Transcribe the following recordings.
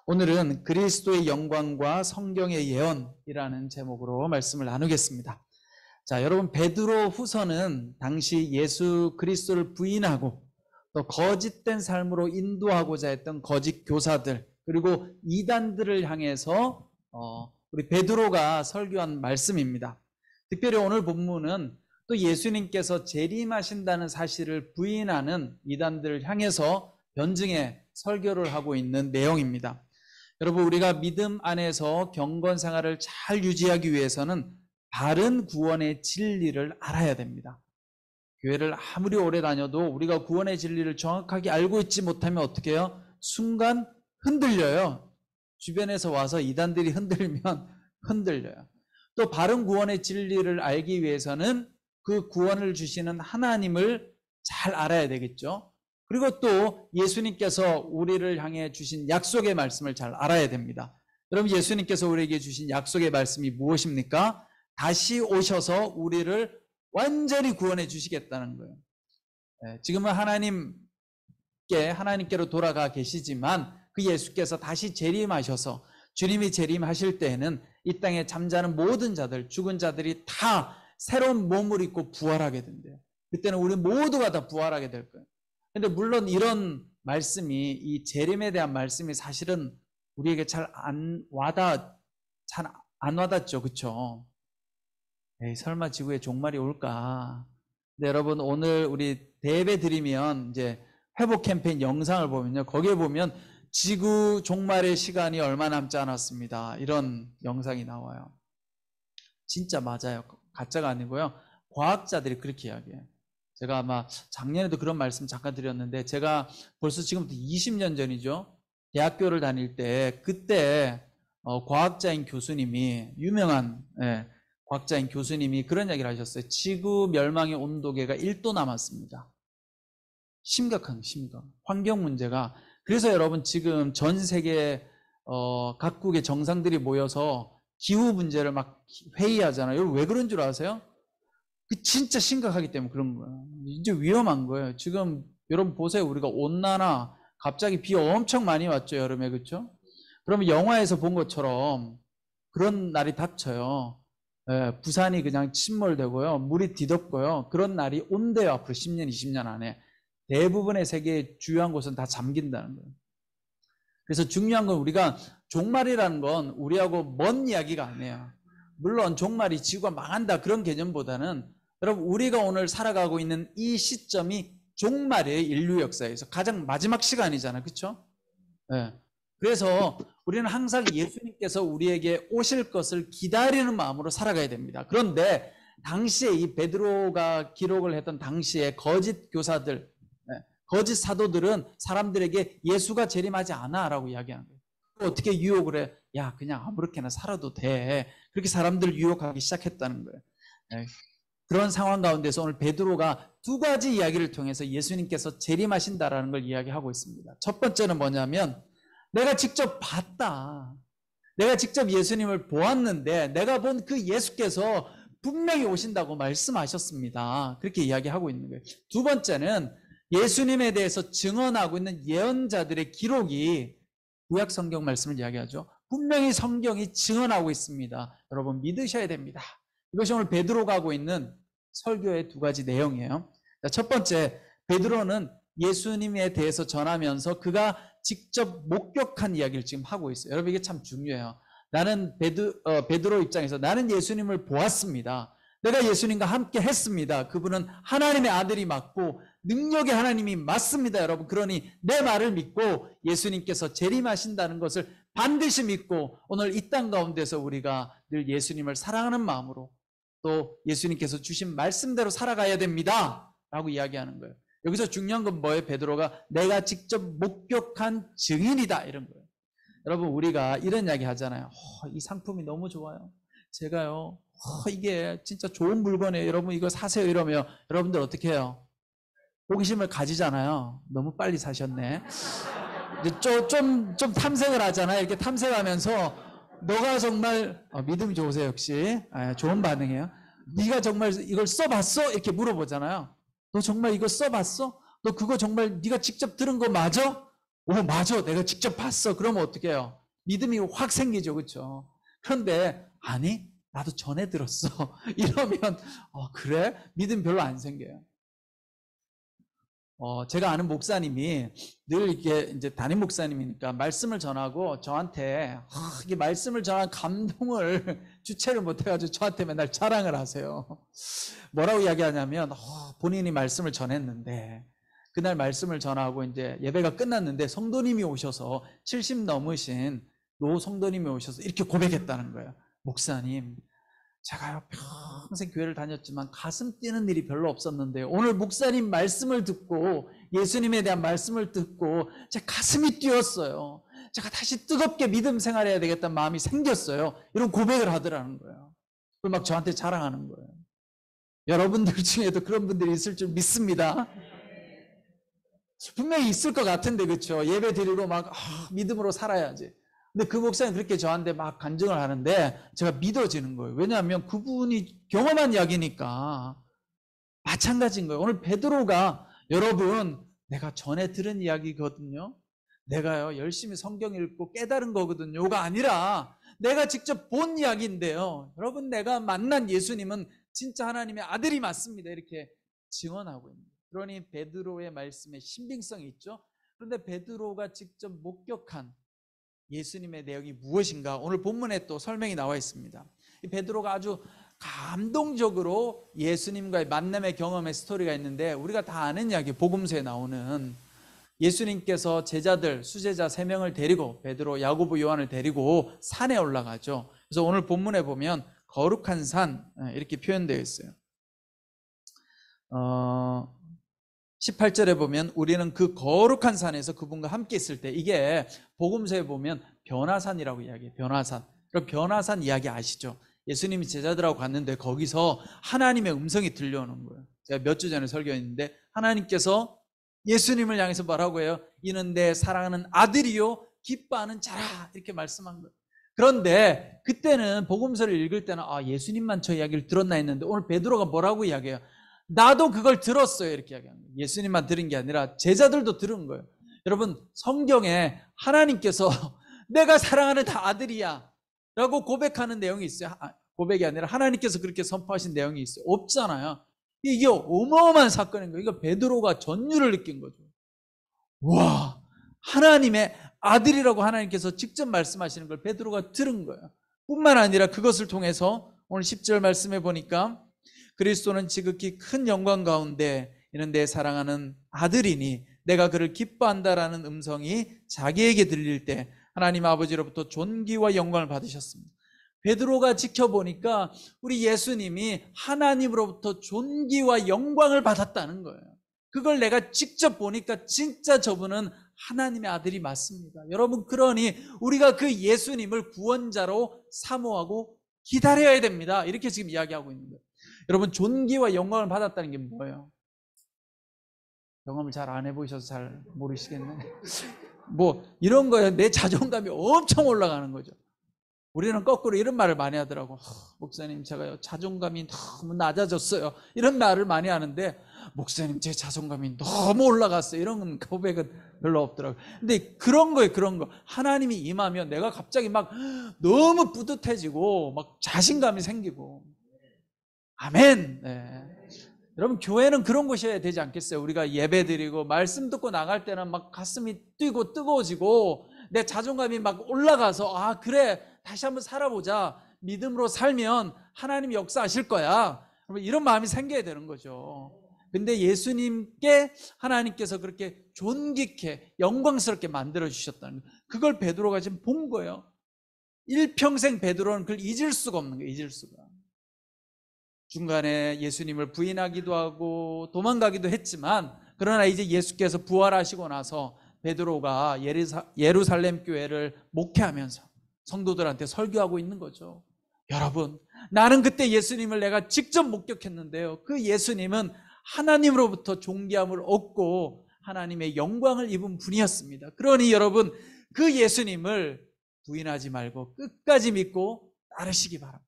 오늘은 그리스도의 영광과 성경의 예언이라는 제목으로 말씀을 나누겠습니다. 자, 여러분, 베드로 후서는 당시 예수 그리스도를 부인하고 또 거짓된 삶으로 인도하고자 했던 거짓 교사들, 그리고 이단들을 향해서 우리 베드로가 설교한 말씀입니다. 특별히 오늘 본문은 또 예수님께서 재림하신다는 사실을 부인하는 이단들을 향해서 변증의 설교를 하고 있는 내용입니다. 여러분, 우리가 믿음 안에서 경건 생활을 잘 유지하기 위해서는 바른 구원의 진리를 알아야 됩니다. 교회를 아무리 오래 다녀도 우리가 구원의 진리를 정확하게 알고 있지 못하면 어떻게 해요? 순간 흔들려요. 주변에서 와서 이단들이 흔들면 흔들려요. 또 바른 구원의 진리를 알기 위해서는 그 구원을 주시는 하나님을 잘 알아야 되겠죠. 그리고 또 예수님께서 우리를 향해 주신 약속의 말씀을 잘 알아야 됩니다. 여러분, 예수님께서 우리에게 주신 약속의 말씀이 무엇입니까? 다시 오셔서 우리를 완전히 구원해 주시겠다는 거예요. 지금은 하나님께로 돌아가 계시지만 그 예수께서 다시 재림하셔서 주님이 재림하실 때에는 이 땅에 잠자는 모든 자들, 죽은 자들이 다 새로운 몸을 입고 부활하게 된대요. 그때는 우리 모두가 다 부활하게 될 거예요. 근데 물론 이런 말씀이, 이 재림에 대한 말씀이 사실은 우리에게 잘 안 와닿죠. 그렇죠? 에이, 설마 지구에 종말이 올까? 근데 여러분, 오늘 우리 대예배 드리면 이제 회복 캠페인 영상을 보면요, 거기에 보면 지구 종말의 시간이 얼마 남지 않았습니다, 이런 영상이 나와요. 진짜 맞아요. 가짜가 아니고요. 과학자들이 그렇게 이야기해요. 제가 아마 작년에도 그런 말씀 잠깐 드렸는데, 제가 벌써 지금부터 20년 전이죠. 대학교를 다닐 때, 그때 과학자인 교수님이, 유명한 과학자인 교수님이 그런 이야기를 하셨어요. 지구 멸망의 온도계가 1도 남았습니다. 심각. 환경 문제가. 그래서 여러분, 지금 전 세계 각국의 정상들이 모여서 기후 문제를 막 회의하잖아요. 여러분, 왜 그런 줄 아세요? 그 진짜 심각하기 때문에 그런 거예요. 이제 위험한 거예요. 지금 여러분 보세요. 우리가 온난화, 갑자기 비 엄청 많이 왔죠, 여름에. 그렇죠? 그러면 영화에서 본 것처럼 그런 날이 닥쳐요. 부산이 그냥 침몰되고요, 물이 뒤덮고요. 그런 날이 온대요. 앞으로 10년, 20년 안에. 대부분의 세계의 주요한 곳은 다 잠긴다는 거예요. 그래서 중요한 건, 우리가 종말이라는 건 우리하고 먼 이야기가 아니에요. 물론 종말이 지구가 망한다 그런 개념보다는, 여러분, 우리가 오늘 살아가고 있는 이 시점이 종말이에요. 인류 역사에서 가장 마지막 시간이잖아요. 그렇죠? 그래서 우리는 항상 예수님께서 우리에게 오실 것을 기다리는 마음으로 살아가야 됩니다. 그런데 당시에 이 베드로가 기록을 했던 당시에 거짓 교사들, 거짓 사도들은 사람들에게 예수가 재림하지 않아 라고 이야기하는 거예요. 어떻게 유혹을 해? 야, 그냥 아무렇게나 살아도 돼. 그렇게 사람들을 유혹하기 시작했다는 거예요. 그런 상황 가운데서 오늘 베드로가 두 가지 이야기를 통해서 예수님께서 재림하신다라는 걸 이야기하고 있습니다. 첫 번째는 뭐냐면, 내가 직접 봤다. 내가 직접 예수님을 보았는데, 내가 본 그 예수께서 분명히 오신다고 말씀하셨습니다. 그렇게 이야기하고 있는 거예요. 두 번째는 예수님에 대해서 증언하고 있는 예언자들의 기록이 구약 성경 말씀을 이야기하죠. 분명히 성경이 증언하고 있습니다. 여러분, 믿으셔야 됩니다. 이것이 오늘 베드로가 하고 있는 설교의 두 가지 내용이에요. 첫 번째, 베드로는 예수님에 대해서 전하면서 그가 직접 목격한 이야기를 지금 하고 있어요. 여러분, 이게 참 중요해요. 나는 베드로 입장에서 나는 예수님을 보았습니다. 내가 예수님과 함께 했습니다. 그분은 하나님의 아들이 맞고 능력의 하나님이 맞습니다, 여러분. 그러니 내 말을 믿고 예수님께서 재림하신다는 것을 반드시 믿고 오늘 이 땅 가운데서 우리가 늘 예수님을 사랑하는 마음으로 또 예수님께서 주신 말씀대로 살아가야 됩니다 라고 이야기하는 거예요. 여기서 중요한 건 뭐예요? 베드로가 내가 직접 목격한 증인이다, 이런 거예요. 여러분, 우리가 이런 이야기 하잖아요. 이 상품이 너무 좋아요. 제가요, 이게 진짜 좋은 물건이에요. 여러분, 이거 사세요. 이러면 여러분들 어떻게 해요? 호기심을 가지잖아요. 너무 빨리 사셨네. 좀 탐색을 하잖아요. 이렇게 탐색하면서 너가 정말 믿음이 좋으세요, 역시. 좋은 반응이에요. 네가 정말 이걸 써봤어? 이렇게 물어보잖아요. 너 정말 이거 써봤어? 너 그거 정말 네가 직접 들은 거 맞아? 오, 맞아. 내가 직접 봤어. 그러면 어떻게 해요? 믿음이 확 생기죠. 그렇죠? 그런데 아니, 나도 전에 들었어. 이러면 그래? 믿음 별로 안 생겨요. 제가 아는 목사님이 늘 이렇게 이제 담임 목사님이니까 말씀을 전하고 저한테 이게 말씀을 전한 감동을 주체를 못해가지고 저한테 맨날 자랑을 하세요. 뭐라고 이야기하냐면 본인이 말씀을 전했는데 그날 말씀을 전하고 이제 예배가 끝났는데 성도님이 오셔서 70 넘으신 노 성도님이 오셔서 이렇게 고백했다는 거예요. 목사님, 제가요 평생 교회를 다녔지만 가슴 뛰는 일이 별로 없었는데요, 오늘 목사님 말씀을 듣고 예수님에 대한 말씀을 듣고 제 가슴이 뛰었어요. 제가 다시 뜨겁게 믿음 생활해야 되겠다는 마음이 생겼어요. 이런 고백을 하더라는 거예요. 그걸 막 저한테 자랑하는 거예요. 여러분들 중에도 그런 분들이 있을 줄 믿습니다. 분명히 있을 것 같은데, 그렇죠? 예배 드리고 막 믿음으로 살아야지. 근데 그 목사님 그렇게 저한테 막 간증을 하는데 제가 믿어지는 거예요. 왜냐하면 그분이 경험한 이야기니까. 마찬가지인 거예요. 오늘 베드로가, 여러분, 내가 전에 들은 이야기거든요. 내가요 열심히 성경 읽고 깨달은 거거든요가 아니라 내가 직접 본 이야기인데요, 여러분, 내가 만난 예수님은 진짜 하나님의 아들이 맞습니다. 이렇게 증언하고 있는 거예요. 그러니 베드로의 말씀에 신빙성이 있죠. 그런데 베드로가 직접 목격한 예수님의 내용이 무엇인가, 오늘 본문에 또 설명이 나와 있습니다. 베드로가 아주 감동적으로 예수님과의 만남의 경험의 스토리가 있는데, 우리가 다 아는 이야기, 복음서에 나오는 예수님께서 제자들, 수제자 3명을 데리고, 베드로, 야고보, 요한을 데리고 산에 올라가죠. 그래서 오늘 본문에 보면 거룩한 산 이렇게 표현되어 있어요. 18절에 보면 우리는 그 거룩한 산에서 그분과 함께 있을 때, 이게 복음서에 보면 변화산이라고 이야기해요. 변화산. 그럼 변화산 이야기 아시죠? 예수님이 제자들하고 갔는데 거기서 하나님의 음성이 들려오는 거예요. 제가 몇 주 전에 설교했는데 하나님께서 예수님을 향해서 뭐라고 해요? 이는 내 사랑하는 아들이요 기뻐하는 자라, 이렇게 말씀한 거예요. 그런데 그때는 복음서를 읽을 때는 예수님만 저 이야기를 들었나 했는데, 오늘 베드로가 뭐라고 이야기해요? 나도 그걸 들었어요, 이렇게 이야기하는 거예요. 예수님만 들은 게 아니라 제자들도 들은 거예요. 여러분, 성경에 하나님께서 내가 사랑하는 아들이야 라고 고백하는 내용이 있어요. 고백이 아니라 하나님께서 그렇게 선포하신 내용이 있어요. 없잖아요. 이게 어마어마한 사건인 거예요. 이거 베드로가 전율을 느낀 거죠. 와, 하나님의 아들이라고 하나님께서 직접 말씀하시는 걸 베드로가 들은 거예요. 뿐만 아니라 그것을 통해서 오늘 10절 말씀해 보니까 그리스도는 지극히 큰 영광 가운데 이는 내 사랑하는 아들이니 내가 그를 기뻐한다라는 음성이 자기에게 들릴 때 하나님 아버지로부터 존귀와 영광을 받으셨습니다. 베드로가 지켜보니까 우리 예수님이 하나님으로부터 존귀와 영광을 받았다는 거예요. 그걸 내가 직접 보니까 진짜 저분은 하나님의 아들이 맞습니다. 여러분, 그러니 우리가 그 예수님을 구원자로 사모하고 기다려야 됩니다. 이렇게 지금 이야기하고 있는 거예요. 여러분, 존귀와 영광을 받았다는 게 뭐예요? 경험을 잘 안 해보셔서 잘 모르시겠네. 뭐 이런 거예요. 내 자존감이 엄청 올라가는 거죠. 우리는 거꾸로 이런 말을 많이 하더라고. 목사님, 제가요 자존감이 너무 낮아졌어요, 이런 말을 많이 하는데, 목사님 제 자존감이 너무 올라갔어요, 이런 고백은 별로 없더라고요. 근데 그런 거예요. 그런 거 하나님이 임하면 내가 갑자기 막 너무 뿌듯해지고 막 자신감이 생기고. 아멘. 네. 여러분, 교회는 그런 곳이어야 되지 않겠어요? 우리가 예배 드리고 말씀 듣고 나갈 때는 막 가슴이 뛰고 뜨거워지고 내 자존감이 막 올라가서 그래, 다시 한번 살아보자, 믿음으로 살면 하나님이 역사하실 거야, 이런 마음이 생겨야 되는 거죠. 근데 예수님께 하나님께서 그렇게 존귀케 영광스럽게 만들어 주셨다는 거예요. 그걸 베드로가 지금 본 거예요. 일평생 베드로는 그걸 잊을 수가 없는 거예요. 잊을 수가. 중간에 예수님을 부인하기도 하고 도망가기도 했지만, 그러나 이제 예수께서 부활하시고 나서 베드로가 예루살렘 교회를 목회하면서 성도들한테 설교하고 있는 거죠. 여러분, 나는 그때 예수님을 내가 직접 목격했는데요, 그 예수님은 하나님으로부터 존귀함을 얻고 하나님의 영광을 입은 분이었습니다. 그러니 여러분, 그 예수님을 부인하지 말고 끝까지 믿고 따르시기 바랍니다.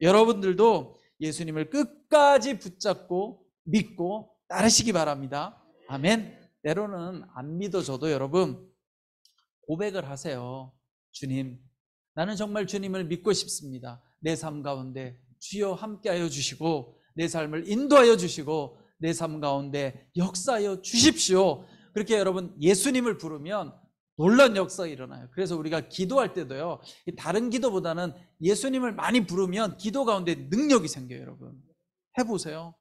여러분들도 예수님을 끝까지 붙잡고 믿고 따르시기 바랍니다. 아멘. 때로는 안 믿어져도 여러분, 고백을 하세요. 주님, 나는 정말 주님을 믿고 싶습니다. 내 삶 가운데 주여 함께하여 주시고 내 삶을 인도하여 주시고 내 삶 가운데 역사하여 주십시오. 그렇게 여러분 예수님을 부르면 놀라운 역사가 일어나요. 그래서 우리가 기도할 때도요, 다른 기도보다는 예수님을 많이 부르면 기도 가운데 능력이 생겨요. 여러분 해보세요.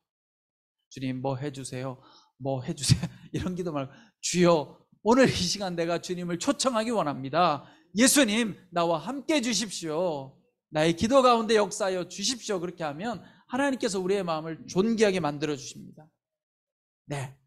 주님 뭐 해주세요, 뭐 해주세요 이런 기도 말고 주여 오늘 이 시간 내가 주님을 초청하기 원합니다. 예수님 나와 함께 해 주십시오. 나의 기도 가운데 역사하여 주십시오. 그렇게 하면 하나님께서 우리의 마음을 존귀하게 만들어 주십니다. 네.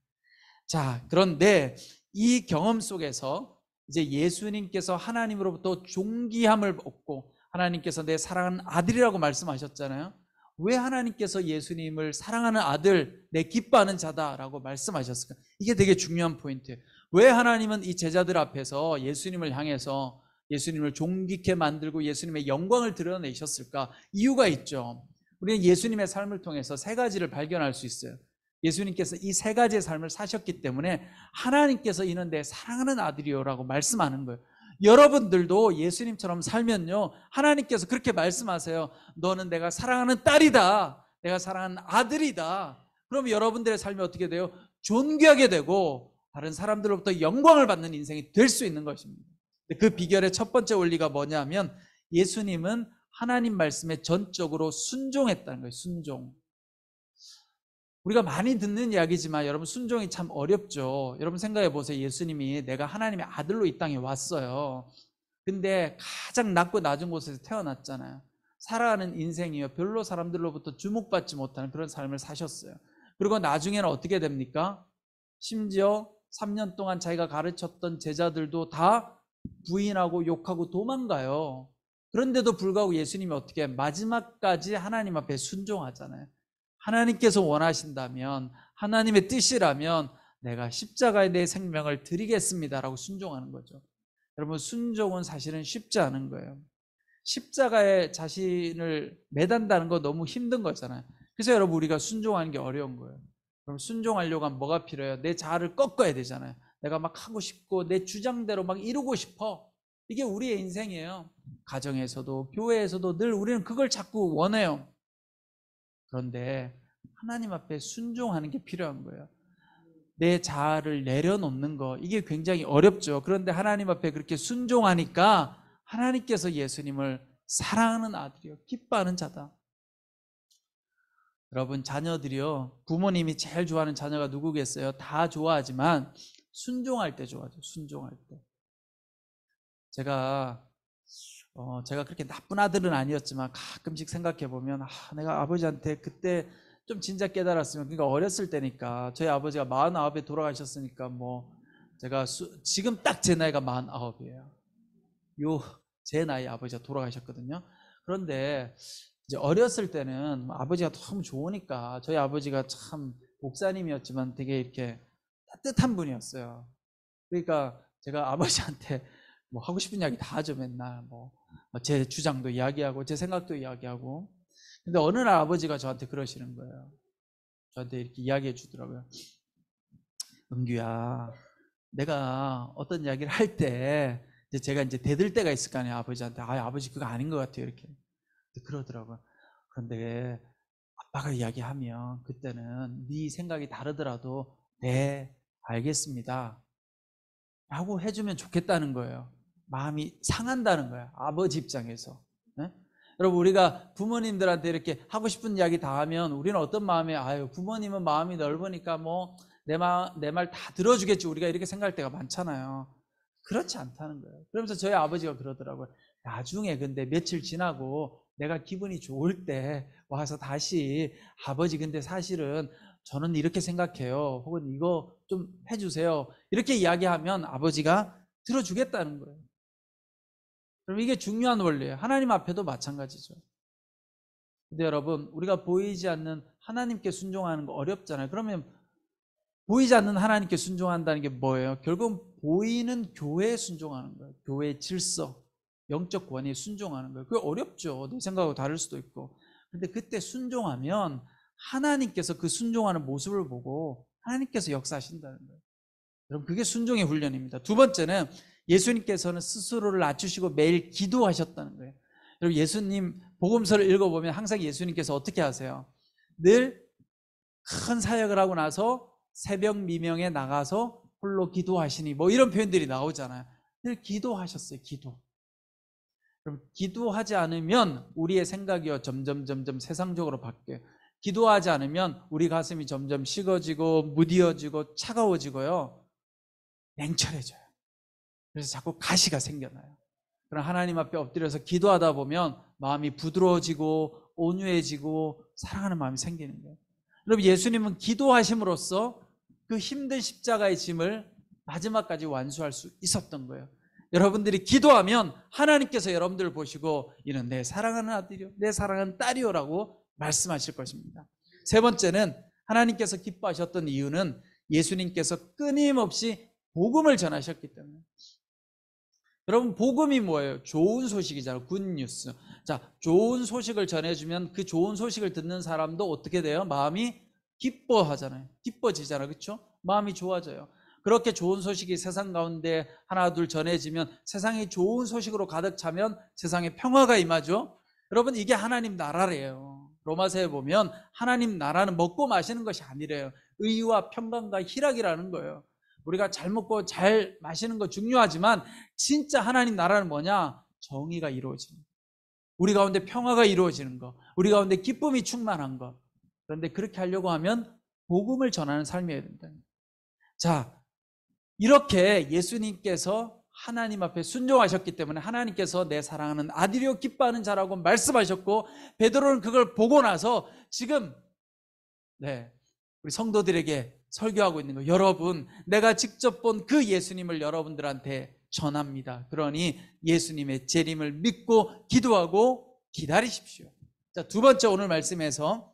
자, 그런데 이 경험 속에서 이제 예수님께서 하나님으로부터 존귀함을 얻고 하나님께서 내 사랑하는 아들이라고 말씀하셨잖아요. 왜 하나님께서 예수님을 사랑하는 아들, 내 기뻐하는 자다라고 말씀하셨을까? 이게 되게 중요한 포인트예요. 왜 하나님은 이 제자들 앞에서 예수님을 향해서 예수님을 존귀케 만들고 예수님의 영광을 드러내셨을까? 이유가 있죠. 우리는 예수님의 삶을 통해서 세 가지를 발견할 수 있어요. 예수님께서 이 세 가지의 삶을 사셨기 때문에 하나님께서 이는 내 사랑하는 아들이요라고 말씀하는 거예요. 여러분들도 예수님처럼 살면요, 하나님께서 그렇게 말씀하세요. 너는 내가 사랑하는 딸이다, 내가 사랑하는 아들이다. 그럼 여러분들의 삶이 어떻게 돼요? 존귀하게 되고 다른 사람들로부터 영광을 받는 인생이 될 수 있는 것입니다. 그 비결의 첫 번째 원리가 뭐냐면 예수님은 하나님 말씀에 전적으로 순종했다는 거예요. 순종. 우리가 많이 듣는 이야기지만 여러분 순종이 참 어렵죠. 여러분 생각해 보세요. 예수님이 내가 하나님의 아들로 이 땅에 왔어요. 근데 가장 낮고 낮은 곳에서 태어났잖아요. 살아가는 인생이요, 별로 사람들로부터 주목받지 못하는 그런 삶을 사셨어요. 그리고 나중에는 어떻게 됩니까? 심지어 3년 동안 자기가 가르쳤던 제자들도 다 부인하고 욕하고 도망가요. 그런데도 불구하고 예수님이 어떻게 마지막까지 하나님 앞에 순종하잖아요. 하나님께서 원하신다면, 하나님의 뜻이라면 내가 십자가에 내 생명을 드리겠습니다라고 순종하는 거죠. 여러분 순종은 사실은 쉽지 않은 거예요. 십자가에 자신을 매단다는 거 너무 힘든 거잖아요. 그래서 여러분 우리가 순종하는 게 어려운 거예요. 그럼 순종하려고 하면 뭐가 필요해요? 내 자아를 꺾어야 되잖아요. 내가 막 하고 싶고 내 주장대로 막 이루고 싶어. 이게 우리의 인생이에요. 가정에서도 교회에서도 늘 우리는 그걸 자꾸 원해요. 그런데 하나님 앞에 순종하는 게 필요한 거예요. 내 자아를 내려놓는 거, 이게 굉장히 어렵죠. 그런데 하나님 앞에 그렇게 순종하니까 하나님께서 예수님을 사랑하는 아들이요, 기뻐하는 자다. 여러분 자녀들이요, 부모님이 제일 좋아하는 자녀가 누구겠어요? 다 좋아하지만 순종할 때 좋아하죠. 순종할 때. 제가 그렇게 나쁜 아들은 아니었지만 가끔씩 생각해 보면 내가 아버지한테 그때 좀 진작 깨달았으면. 그러니까 어렸을 때니까 저희 아버지가 49에 돌아가셨으니까 뭐 제가 지금 딱 제 나이가 49이에요. 제 나이 아버지가 돌아가셨거든요. 그런데 이제 어렸을 때는 아버지가 너무 좋으니까, 저희 아버지가 참 목사님이었지만 되게 이렇게 따뜻한 분이었어요. 그러니까 제가 아버지한테 뭐 하고 싶은 이야기 다 하죠. 맨날 뭐 제 주장도 이야기하고 제 생각도 이야기하고. 근데 어느 날 아버지가 저한테 그러시는 거예요. 저한테 이렇게 이야기해 주더라고요. 은규야, 내가 어떤 이야기를 할 때 제가 이제 대들 때가 있을 거 아니에요. 아버지한테 아버지 그거 아닌 것 같아요 이렇게 그러더라고요. 그런데 아빠가 이야기하면 그때는 네 생각이 다르더라도 네 알겠습니다 라고 해주면 좋겠다는 거예요. 마음이 상한다는 거예요, 아버지 입장에서. 네? 여러분 우리가 부모님들한테 이렇게 하고 싶은 이야기 다 하면 우리는 어떤 마음에, 부모님은 마음이 넓으니까 뭐 내 말 다 들어주겠지, 우리가 이렇게 생각할 때가 많잖아요. 그렇지 않다는 거예요. 그러면서 저희 아버지가 그러더라고요. 나중에 근데 며칠 지나고 내가 기분이 좋을 때 와서 다시 아버지 근데 사실은 저는 이렇게 생각해요, 혹은 이거 좀 해주세요, 이렇게 이야기하면 아버지가 들어주겠다는 거예요. 그럼 이게 중요한 원리예요. 하나님 앞에도 마찬가지죠. 근데 여러분 우리가 보이지 않는 하나님께 순종하는 거 어렵잖아요. 그러면 보이지 않는 하나님께 순종한다는 게 뭐예요? 결국은 보이는 교회에 순종하는 거예요. 교회의 질서, 영적 권위에 순종하는 거예요. 그게 어렵죠. 내 생각하고 다를 수도 있고. 근데 그때 순종하면 하나님께서 그 순종하는 모습을 보고 하나님께서 역사하신다는 거예요. 여러분 그게 순종의 훈련입니다. 두 번째는 예수님께서는 스스로를 낮추시고 매일 기도하셨다는 거예요. 여러분, 예수님 복음서를 읽어보면 항상 예수님께서 어떻게 하세요? 늘 큰 사역을 하고 나서 새벽 미명에 나가서 홀로 기도하시니 뭐 이런 표현들이 나오잖아요. 늘 기도하셨어요. 기도. 그럼 기도하지 않으면 우리의 생각이요 점점 세상적으로 바뀌어요. 기도하지 않으면 우리 가슴이 점점 식어지고 무디어지고 차가워지고요 냉철해져요. 그래서 자꾸 가시가 생겨나요. 그럼 하나님 앞에 엎드려서 기도하다 보면 마음이 부드러워지고 온유해지고 사랑하는 마음이 생기는 거예요. 여러분, 예수님은 기도하심으로써 그 힘든 십자가의 짐을 마지막까지 완수할 수 있었던 거예요. 여러분들이 기도하면 하나님께서 여러분들을 보시고 이는 내 사랑하는 아들이요 내 사랑하는 딸이요 라고 말씀하실 것입니다. 세 번째는 하나님께서 기뻐하셨던 이유는 예수님께서 끊임없이 복음을 전하셨기 때문에. 여러분, 복음이 뭐예요? 좋은 소식이잖아요. 굿뉴스. 자, 좋은 소식을 전해주면 그 좋은 소식을 듣는 사람도 어떻게 돼요? 마음이 기뻐하잖아요. 기뻐지잖아요. 그렇죠? 마음이 좋아져요. 그렇게 좋은 소식이 세상 가운데 하나 둘 전해지면 세상이 좋은 소식으로 가득 차면 세상에 평화가 임하죠. 여러분, 이게 하나님 나라래요. 로마서에 보면 하나님 나라는 먹고 마시는 것이 아니래요. 의와 평강과 희락이라는 거예요. 우리가 잘 먹고 잘 마시는 거 중요하지만 진짜 하나님 나라는 뭐냐? 정의가 이루어지는 거. 우리 가운데 평화가 이루어지는 거. 우리 가운데 기쁨이 충만한 거. 그런데 그렇게 하려고 하면 복음을 전하는 삶이어야 된다. 자, 이렇게 예수님께서 하나님 앞에 순종하셨기 때문에 하나님께서 내 사랑하는 아들이요 기뻐하는 자라고 말씀하셨고, 베드로는 그걸 보고 나서 지금 우리 성도들에게 설교하고 있는 거예요. 여러분, 내가 직접 본 그 예수님을 여러분들한테 전합니다. 그러니 예수님의 재림을 믿고 기도하고 기다리십시오. 자, 두 번째 오늘 말씀에서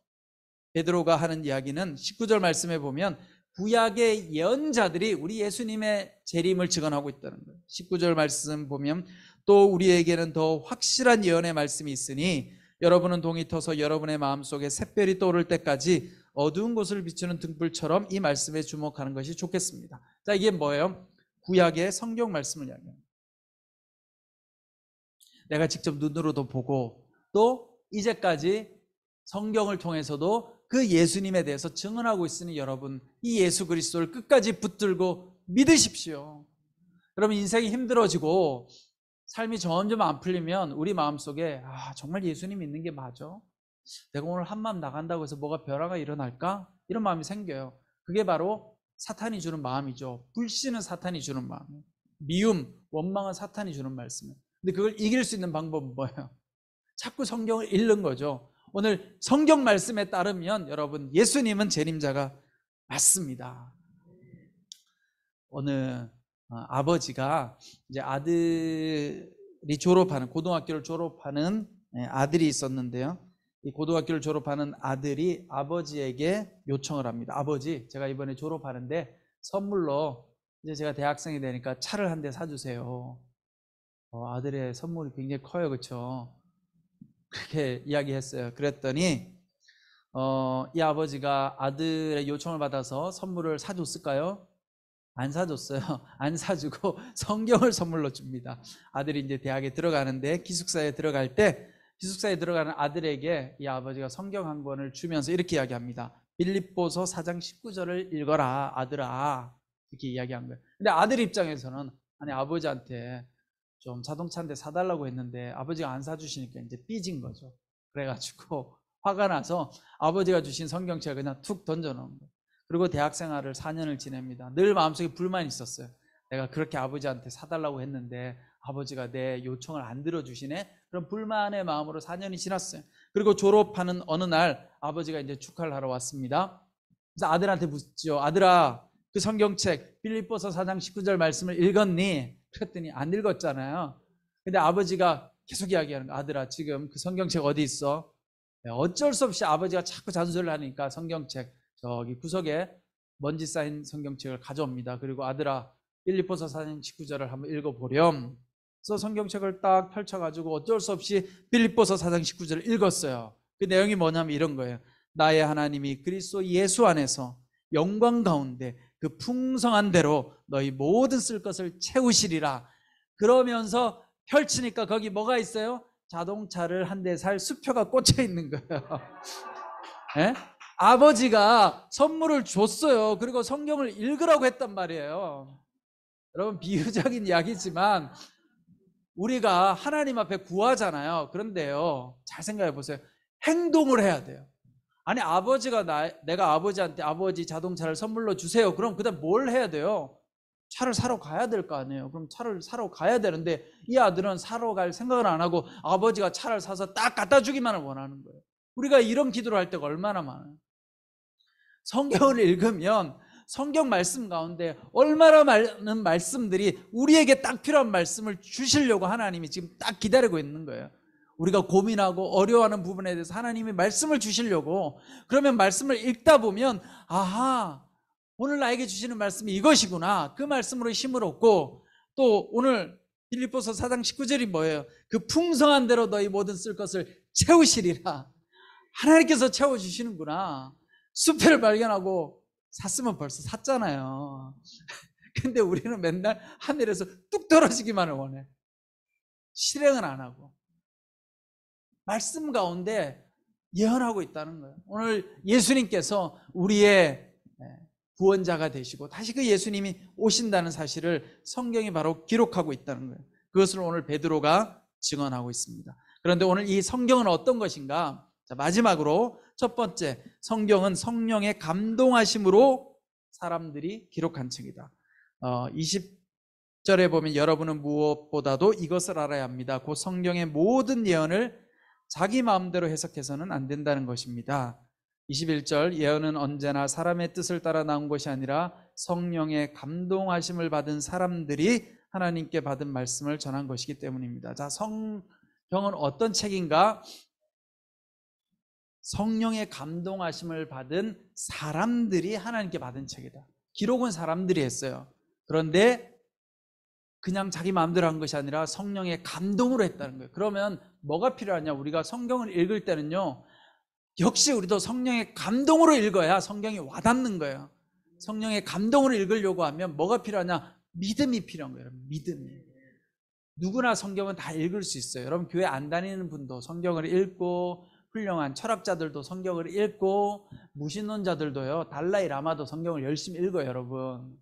베드로가 하는 이야기는 19절 말씀에 보면 구약의 예언자들이 우리 예수님의 재림을 증언하고 있다는 거예요. 19절 말씀 보면 또 우리에게는 더 확실한 예언의 말씀이 있으니 여러분은 동이 터서 여러분의 마음속에 샛별이 떠오를 때까지 어두운 곳을 비추는 등불처럼 이 말씀에 주목하는 것이 좋겠습니다. 자, 이게 뭐예요? 구약의 성경 말씀을 이야기합니다. 내가 직접 눈으로도 보고 또 이제까지 성경을 통해서도 그 예수님에 대해서 증언하고 있으니 여러분, 이 예수 그리스도를 끝까지 붙들고 믿으십시오. 여러분, 인생이 힘들어지고 삶이 점점 안 풀리면 우리 마음속에 정말 예수님 있는 게 맞아? 내가 오늘 한마음 나간다고 해서 뭐가 변화가 일어날까? 이런 마음이 생겨요. 그게 바로 사탄이 주는 마음이죠. 불신은 사탄이 주는 마음이에요. 미움, 원망은 사탄이 주는 말씀이에요. 근데 그걸 이길 수 있는 방법은 뭐예요? 자꾸 성경을 읽는 거죠. 오늘 성경 말씀에 따르면 여러분, 예수님은 재림자가 맞습니다. 어느 아버지가 이제 아들이 졸업하는, 고등학교를 졸업하는 아들이 있었는데요. 이 고등학교를 졸업하는 아들이 아버지에게 요청을 합니다. 아버지, 제가 이번에 졸업하는데 선물로 이제 제가 대학생이 되니까 차를 한 대 사주세요. 아들의 선물이 굉장히 커요. 그렇죠? 그렇게 이야기했어요. 그랬더니 이 아버지가 아들의 요청을 받아서 선물을 사줬을까요? 안 사줬어요. 안 사주고 성경을 선물로 줍니다. 아들이 이제 대학에 들어가는데 기숙사에 들어갈 때 기숙사에 들어가는 아들에게 이 아버지가 성경 한 권을 주면서 이렇게 이야기합니다. 빌립보서 4장 19절을 읽어라 아들아, 이렇게 이야기한 거예요. 근데 아들 입장에서는 아니 아버지한테 좀 자동차 한 대 사달라고 했는데 아버지가 안 사주시니까 이제 삐진 거죠. 그래가지고 화가 나서 아버지가 주신 성경책을 그냥 툭 던져놓은 거예요. 그리고 대학 생활을 4년을 지냅니다. 늘 마음속에 불만이 있었어요. 내가 그렇게 아버지한테 사달라고 했는데 아버지가 내 요청을 안 들어주시네? 그런 불만의 마음으로 4년이 지났어요. 그리고 졸업하는 어느 날 아버지가 이제 축하를 하러 왔습니다. 그래서 아들한테 묻죠. 아들아, 그 성경책 빌립보서 4장 19절 말씀을 읽었니? 그랬더니 안 읽었잖아요. 근데 아버지가 계속 이야기하는 거야. 아들아, 지금 그 성경책 어디 있어? 어쩔 수 없이 아버지가 자꾸 잔소리를 하니까 성경책 저기 구석에 먼지 쌓인 성경책을 가져옵니다. 그리고 아들아, 빌립보서 4장 19절을 한번 읽어보렴. 그래서 성경책을 딱 펼쳐가지고 어쩔 수 없이 빌립보서 4장 19절을 읽었어요. 그 내용이 뭐냐면 이런 거예요. 나의 하나님이 그리스도 예수 안에서 영광 가운데 그 풍성한 대로 너희 모든 쓸 것을 채우시리라. 그러면서 펼치니까 거기 뭐가 있어요? 자동차를 한 대 살 수표가 꽂혀 있는 거예요. 예? 아버지가 선물을 줬어요. 그리고 성경을 읽으라고 했단 말이에요. 여러분, 비유적인 이야기지만 우리가 하나님 앞에 구하잖아요. 그런데요, 잘 생각해 보세요. 행동을 해야 돼요. 아니, 아버지가 내가 아버지한테 아버지 자동차를 선물로 주세요. 그럼 그다음 뭘 해야 돼요? 차를 사러 가야 될 거 아니에요. 그럼 차를 사러 가야 되는데 이 아들은 사러 갈 생각을 안 하고 아버지가 차를 사서 딱 갖다 주기만을 원하는 거예요. 우리가 이런 기도를 할 때가 얼마나 많아요. 성경을 읽으면 성경 말씀 가운데 얼마나 많은 말씀들이 우리에게 딱 필요한 말씀을 주시려고 하나님이 지금 딱 기다리고 있는 거예요. 우리가 고민하고 어려워하는 부분에 대해서 하나님이 말씀을 주시려고, 그러면 말씀을 읽다 보면 아하, 오늘 나에게 주시는 말씀이 이것이구나. 그 말씀으로 힘을 얻고, 또 오늘 빌립보서 4장 19절이 뭐예요? 그 풍성한 대로 너희 모든 쓸 것을 채우시리라. 하나님께서 채워주시는구나. 수표를 발견하고 샀으면 벌써 샀잖아요. 근데 우리는 맨날 하늘에서 뚝 떨어지기만을 원해. 실행은 안 하고. 말씀 가운데 예언하고 있다는 거예요. 오늘 예수님께서 우리의 구원자가 되시고 다시 그 예수님이 오신다는 사실을 성경이 바로 기록하고 있다는 거예요. 그것을 오늘 베드로가 증언하고 있습니다. 그런데 오늘 이 성경은 어떤 것인가? 자, 마지막으로 첫 번째, 성경은 성령의 감동하심으로 사람들이 기록한 책이다. 20절에 보면 여러분은 무엇보다도 이것을 알아야 합니다. 곧 성경의 모든 예언을 자기 마음대로 해석해서는 안 된다는 것입니다. 21절, 예언은 언제나 사람의 뜻을 따라 나온 것이 아니라 성령의 감동하심을 받은 사람들이 하나님께 받은 말씀을 전한 것이기 때문입니다. 자, 성경은 어떤 책인가? 성령의 감동하심을 받은 사람들이 하나님께 받은 책이다. 기록은 사람들이 했어요. 그런데 그냥 자기 마음대로 한 것이 아니라 성령의 감동으로 했다는 거예요. 그러면 뭐가 필요하냐? 우리가 성경을 읽을 때는요, 역시 우리도 성령의 감동으로 읽어야 성경이 와닿는 거예요. 성령의 감동으로 읽으려고 하면 뭐가 필요하냐? 믿음이 필요한 거예요. 믿음이. 누구나 성경은 다 읽을 수 있어요. 여러분, 교회 안 다니는 분도 성경을 읽고, 훌륭한 철학자들도 성경을 읽고, 무신론자들도요, 달라이 라마도 성경을 열심히 읽어요. 여러분,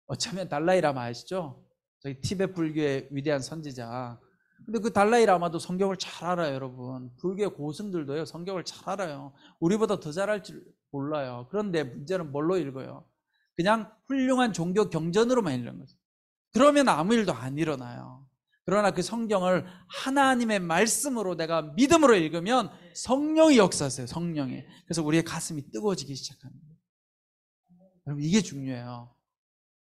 어쩌면 달라이 라마 아시죠? 저희 티베트 불교의 위대한 선지자. 근데 그 달라이 라마도 성경을 잘 알아요. 여러분, 불교의 고승들도요 성경을 잘 알아요. 우리보다 더 잘할 줄 몰라요. 그런데 문제는 뭘로 읽어요? 그냥 훌륭한 종교 경전으로만 읽는 거죠. 그러면 아무 일도 안 일어나요. 그러나 그 성경을 하나님의 말씀으로 내가 믿음으로 읽으면 성령이 역사하세요. 성령이. 그래서 우리의 가슴이 뜨거워지기 시작합니다. 여러분, 이게 중요해요.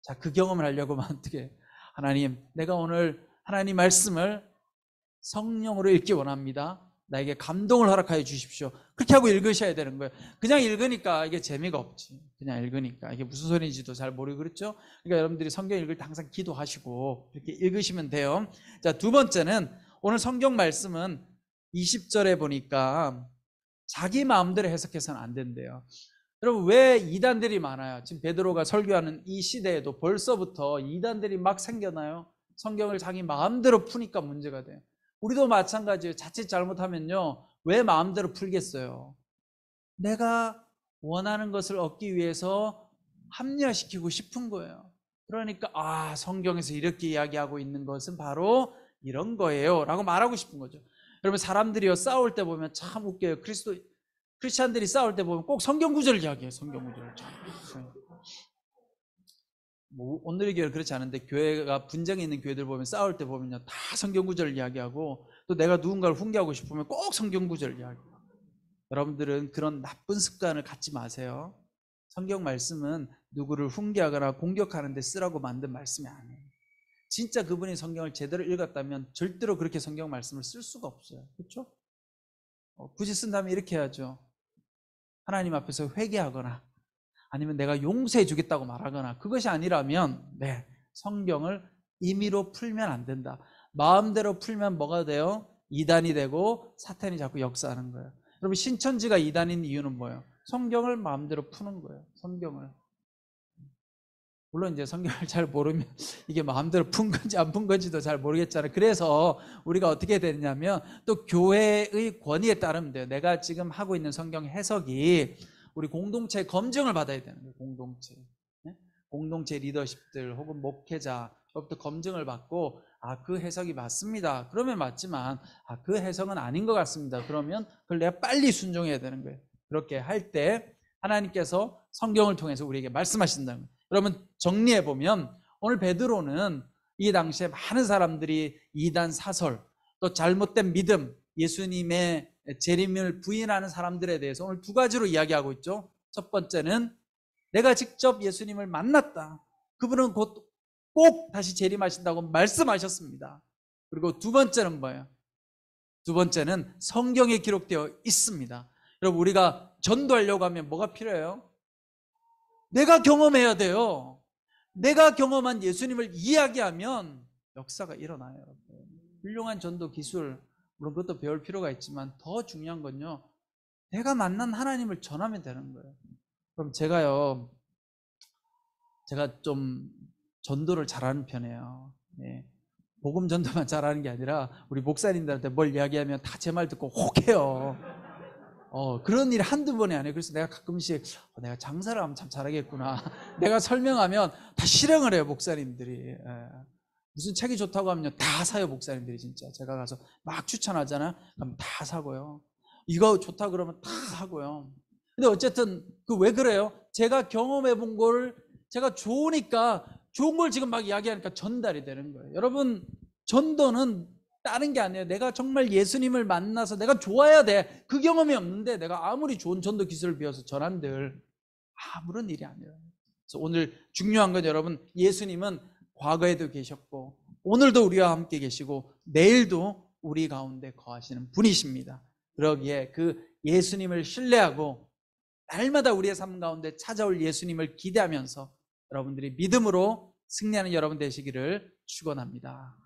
자, 그 경험을 하려고 하면 어떻게? 하나님, 내가 오늘 하나님 말씀을 성령으로 읽기 원합니다. 나에게 감동을 허락하여 주십시오. 그렇게 하고 읽으셔야 되는 거예요. 그냥 읽으니까 이게 재미가 없지. 그냥 읽으니까 이게 무슨 소리인지도 잘 모르고, 그렇죠? 그러니까 여러분들이 성경 읽을 때 항상 기도하시고 이렇게 읽으시면 돼요. 자, 두 번째는 오늘 성경 말씀은 20절에 보니까 자기 마음대로 해석해서는 안 된대요. 여러분, 왜 이단들이 많아요? 지금 베드로가 설교하는 이 시대에도 벌써부터 이단들이 막 생겨나요. 성경을 자기 마음대로 푸니까 문제가 돼요. 우리도 마찬가지예요. 자칫 잘못하면요, 왜 마음대로 풀겠어요? 내가 원하는 것을 얻기 위해서 합리화시키고 싶은 거예요. 그러니까 성경에서 이렇게 이야기하고 있는 것은 바로 이런 거예요 라고 말하고 싶은 거죠. 여러분, 사람들이요 싸울 때 보면 참 웃겨요. 크리스찬들이 싸울 때 보면 꼭 성경 구절을 이야기해요. 성경 구절을. 뭐 오늘의 교회는 그렇지 않은데, 교회가 분쟁이 있는 교회들 보면 싸울 때 보면요 다 성경 구절을 이야기하고, 또 내가 누군가를 훈계하고 싶으면 꼭 성경 구절을 이야기해요. 여러분들은 그런 나쁜 습관을 갖지 마세요. 성경 말씀은 누구를 훈계하거나 공격하는 데 쓰라고 만든 말씀이 아니에요. 진짜 그분이 성경을 제대로 읽었다면 절대로 그렇게 성경 말씀을 쓸 수가 없어요. 그렇죠? 굳이 쓴다면 이렇게 해야죠. 하나님 앞에서 회개하거나 아니면 내가 용서해 주겠다고 말하거나, 그것이 아니라면 성경을 임의로 풀면 안 된다. 마음대로 풀면 뭐가 돼요? 이단이 되고 사탄이 자꾸 역사하는 거예요. 여러분, 신천지가 이단인 이유는 뭐예요? 성경을 마음대로 푸는 거예요. 성경을. 물론 이제 성경을 잘 모르면 이게 마음대로 푼 건지 안 푼 건지도 잘 모르겠잖아요. 그래서 우리가 어떻게 되냐면 또 교회의 권위에 따르면 돼요. 내가 지금 하고 있는 성경 해석이 우리 공동체 검증을 받아야 되는 거예요. 공동체. 네? 공동체 리더십들 혹은 목회자로부터 검증을 받고 그 해석이 맞습니다. 그러면 맞지만 그 해석은 아닌 것 같습니다. 그러면 그걸 내가 빨리 순종해야 되는 거예요. 그렇게 할 때 하나님께서 성경을 통해서 우리에게 말씀하신다는 거예요. 여러분 정리해보면 오늘 베드로는 이 당시에 많은 사람들이 이단 사설 또 잘못된 믿음, 예수님의 재림을 부인하는 사람들에 대해서 오늘 두 가지로 이야기하고 있죠. 첫 번째는 내가 직접 예수님을 만났다. 그분은 곧 꼭 다시 재림하신다고 말씀하셨습니다. 그리고 두 번째는 뭐예요? 두 번째는 성경에 기록되어 있습니다. 여러분 우리가 전도하려고 하면 뭐가 필요해요? 내가 경험해야 돼요. 내가 경험한 예수님을 이야기하면 역사가 일어나요. 훌륭한 전도 기술, 물론 그것도 배울 필요가 있지만 더 중요한 건요, 내가 만난 하나님을 전하면 되는 거예요. 그럼 제가 좀 전도를 잘하는 편이에요. 네. 복음 전도만 잘하는 게 아니라 우리 목사님들한테 뭘 이야기하면 다 제 말 듣고 혹해요. 그런 일이 한두 번이 아니에요. 그래서 내가 가끔씩 내가 장사를 하면 참 잘하겠구나. 내가 설명하면 다 실행을 해요, 목사님들이. 무슨 책이 좋다고 하면 다 사요, 목사님들이 진짜. 제가 가서 막 추천하잖아요. 그럼 다 사고요. 이거 좋다 그러면 다 사고요. 근데 어쨌든 왜 그래요? 제가 경험해 본 걸 제가 좋으니까 좋은 걸 지금 막 이야기하니까 전달이 되는 거예요. 여러분 전도는 다른 게 아니에요. 내가 정말 예수님을 만나서 내가 좋아야 돼. 그 경험이 없는데 내가 아무리 좋은 전도 기술을 배워서 전한들 아무런 일이 아니에요. 그래서 오늘 중요한 건 여러분, 예수님은 과거에도 계셨고 오늘도 우리와 함께 계시고 내일도 우리 가운데 거하시는 분이십니다. 그러기에 그 예수님을 신뢰하고 날마다 우리의 삶 가운데 찾아올 예수님을 기대하면서 여러분들이 믿음으로 승리하는 여러분 되시기를 축원합니다.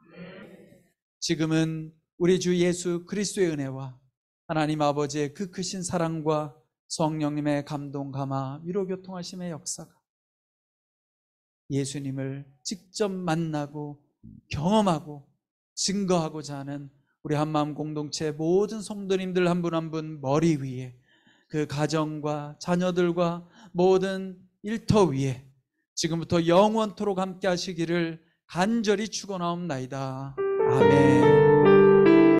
지금은 우리 주 예수 그리스도의 은혜와 하나님 아버지의 그 크신 사랑과 성령님의 감동, 감화, 위로 교통하심의 역사가 예수님을 직접 만나고 경험하고 증거하고자 하는 우리 한마음 공동체 모든 성도님들 한 분 한 분 머리 위에, 그 가정과 자녀들과 모든 일터 위에 지금부터 영원토록 함께 하시기를 간절히 축원하옵나이다. 아멘.